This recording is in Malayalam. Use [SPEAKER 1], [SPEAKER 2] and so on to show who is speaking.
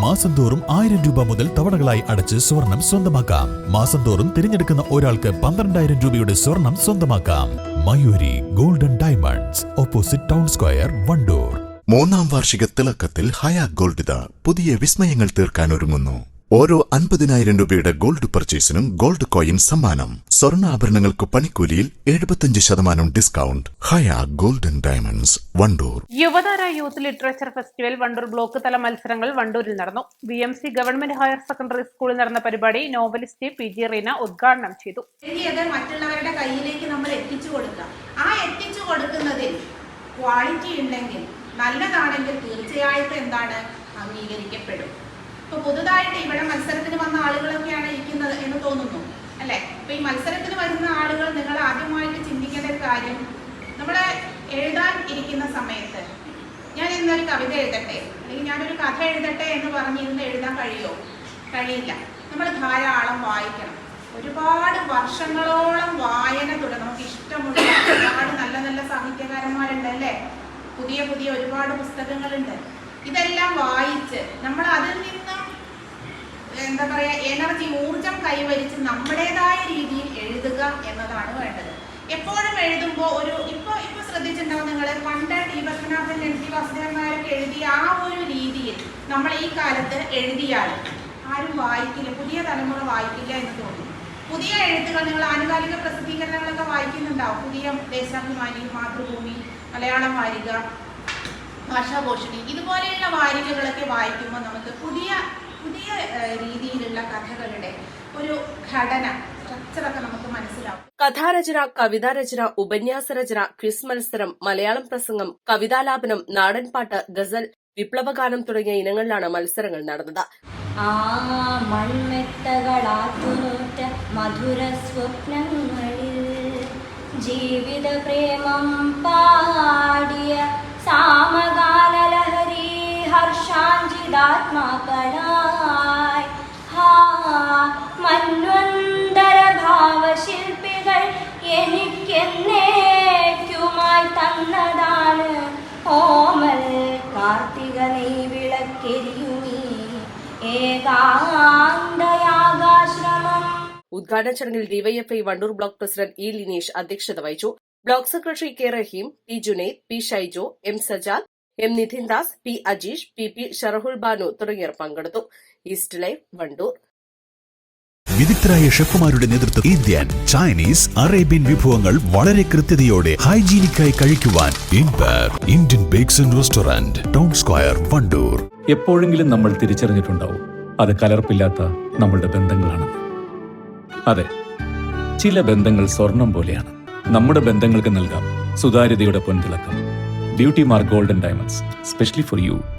[SPEAKER 1] മാസം തോറും 1000 രൂപ മുതൽ തവണകളായി അടച്ച് സ്വർണം സ്വന്തമാക്കാം. മാസം തോറും തിരഞ്ഞെടുക്കുന്ന ഒരാൾക്ക് 12,000 രൂപയുടെ സ്വർണം സ്വന്തമാക്കാം. Mayuri golden diamonds, opposite town square, Wandoor.
[SPEAKER 2] 3ാം വാർഷിക തിളക്കത്തിൽ ഹയ ഗോൾഡ് പുതിയ വിസ്മയങ്ങൾ തീർക്കാൻ ഒരുങ്ങുന്നു. ഓരോ 50,000 രൂപയുടെ ഗോൾഡ് പർച്ചേസിനും ഗോൾഡ് കോയിൻ സമ്മാനം. സ്വർണ്ണാഭരണങ്ങൾക്ക് പണിക്കൂലിയിൽ 75% discount. Haya golden diamonds, Wandoor.
[SPEAKER 3] Yuvathara youth literature festival Wandoor block തല മത്സരങ്ങൾ വണ്ടൂരിൽ നടന്നു. BMC ഗവൺമെന്റ് ഹയർ സെക്കൻഡറി സ്കൂളിൽ നടന്ന പരിപാടി നോവലിസ്റ്റ് PG റീന ഉദ്ഘാടനം ചെയ്തു.
[SPEAKER 4] മറ്റുള്ളവരുടെ കയ്യിലേക്ക് നമ്മൾ എത്തിച്ചു കൊടുക്കുക. ആ എത്തിച്ചു കൊടുക്കുന്നതിൽ ക്വാളിറ്റി ഉണ്ടെങ്കിൽ, നല്ലതാണെങ്കിൽ തീർച്ചയായിട്ടും എന്താണ് അംഗീകരിക്കപ്പെടും. ഇപ്പൊ പുതുതായിട്ട് ഇവിടെ മത്സരത്തിന് വന്ന ആളുകളൊക്കെയാണ് ഇരിക്കുന്നത് എന്ന് തോന്നുന്നു, അല്ലെ? അപ്പൊ ഈ മത്സരത്തിന് വരുന്ന ആളുകൾ നിങ്ങൾ ആദ്യമായിട്ട് ചിന്തിക്കേണ്ട ഒരു കാര്യം, നമ്മൾ എഴുതാൻ ഇരിക്കുന്ന സമയത്ത് ഞാൻ ഇന്നൊരു കവിത എഴുതട്ടെ അല്ലെങ്കിൽ ഞാനൊരു കഥ എഴുതട്ടെ എന്ന് പറഞ്ഞിരുന്ന് എഴുതാൻ കഴിയില്ല. നമ്മൾ ധാരാളം വായിക്കണം. ഒരുപാട് വർഷങ്ങളോളം വായന തുടങ്ങും. നമുക്ക് ഇഷ്ടമുള്ള ഒരുപാട് നല്ല നല്ല സാഹിത്യകാരന്മാരുണ്ട്, അല്ലേ? പുതിയ ഒരുപാട് പുസ്തകങ്ങളുണ്ട്. ഇതെല്ലാം വായിച്ച് നമ്മൾ അതിൽ നിന്നും എന്താ പറയാ എനർജി, ഊർജം കൈവരിച്ച് നമ്മുടേതായ രീതിയിൽ എഴുതുക എന്നതാണ് വേണ്ടത്. എപ്പോഴും എഴുതുമ്പോൾ ഇപ്പൊ ശ്രദ്ധിച്ചിട്ടുണ്ടാവും നിങ്ങൾ, പണ്ട് ടി പത്മനാഭൻ, NT വാസുദേവൻ നായരൊക്കെ എഴുതിയ ആ ഒരു രീതിയിൽ നമ്മൾ ഈ കാലത്ത് എഴുതിയാൽ ആരും വായിക്കില്ല, പുതിയ തലമുറ വായിക്കില്ല എന്ന് തോന്നുന്നു. പുതിയ എഴുത്തുകൾ നിങ്ങൾ ആനുകാലിക പ്രസിദ്ധീകരണങ്ങളൊക്കെ വായിക്കുന്നുണ്ടാവും. പുതിയ ദേശാഭിമാനി, മാതൃഭൂമി, മലയാളം വാരിക, ഭാഷാഭൂഷണി, ഇതുപോലെയുള്ള വാരികകളൊക്കെ വായിക്കുമ്പോൾ നമുക്ക് പുതിയ രീതിയിലുള്ള കഥകളുടെ ഒരു ഘടന, സ്ട്രക്ചറൊക്കെ നമുക്ക് മനസ്സിലാവും.
[SPEAKER 5] കഥാരചന, കവിതാരചന, ഉപന്യാസരചന, ക്വിസ് മത്സരം, മലയാളം പ്രസംഗം, കവിതാലാപനം, നാടൻപാട്ട്, ഗസൽ, വിപ്ലവഗാനം തുടങ്ങിയ ഇനങ്ങളിലാണ് മത്സരങ്ങൾ നടന്നത്.
[SPEAKER 6] മധുര സ്വപ്നങ്ങളിൽ ജീവിത പ്രേമം പാടിയ സാമഗാനലഹരി ഹർഷാഞ്ജിതാത്മാക്കളായി മന്വന്തര ഭാവശില്പികൾ എനിക്കെന്നേക്കുമായി തന്നതാണ് ഓമൽ കാർത്തിക നെയ്വിളക്കെരിയുമീ ഏകാന്തയാകാശ്രമം.
[SPEAKER 5] ഉദ്ഘാടന ചടങ്ങിൽ DYFI Wandoor block president E Lineesh അധ്യക്ഷത വഹിച്ചു. Block secretary K Raheem, P Junaid, P Shaijo, M Sajad, M Nidhindas, P Ajeesh, PP Sharahul Banu തുടങ്ങിയവർ പങ്കെടുത്തു. East live, Wandoor.
[SPEAKER 1] വിദഗ്ധരായ ഷെഫുമാരുടെ നേതൃത്വം ഇന്ത്യൻ, ചൈനീസ്, അറേബ്യൻ വിഭവങ്ങൾ വളരെ കൃത്യതയോടെ ഹൈജീനിക്കായി കഴിക്കുവാൻ Indian bakes and restaurant, town square, Wandoor.
[SPEAKER 7] എപ്പോഴെങ്കിലും നമ്മൾ തിരിച്ചറിഞ്ഞിട്ടുണ്ടാവും അത് കലർപ്പില്ലാത്ത നമ്മളുടെ ബന്ധങ്ങളാണ്. അതെ, ചില ബന്ധങ്ങൾ സ്വർണം പോലെയാണ്. നമ്മുടെ ബന്ധങ്ങൾക്ക് നൽകാം സുതാര്യതയുടെ പൊൻതിളക്കം. Beauty mark golden diamonds, specially for U.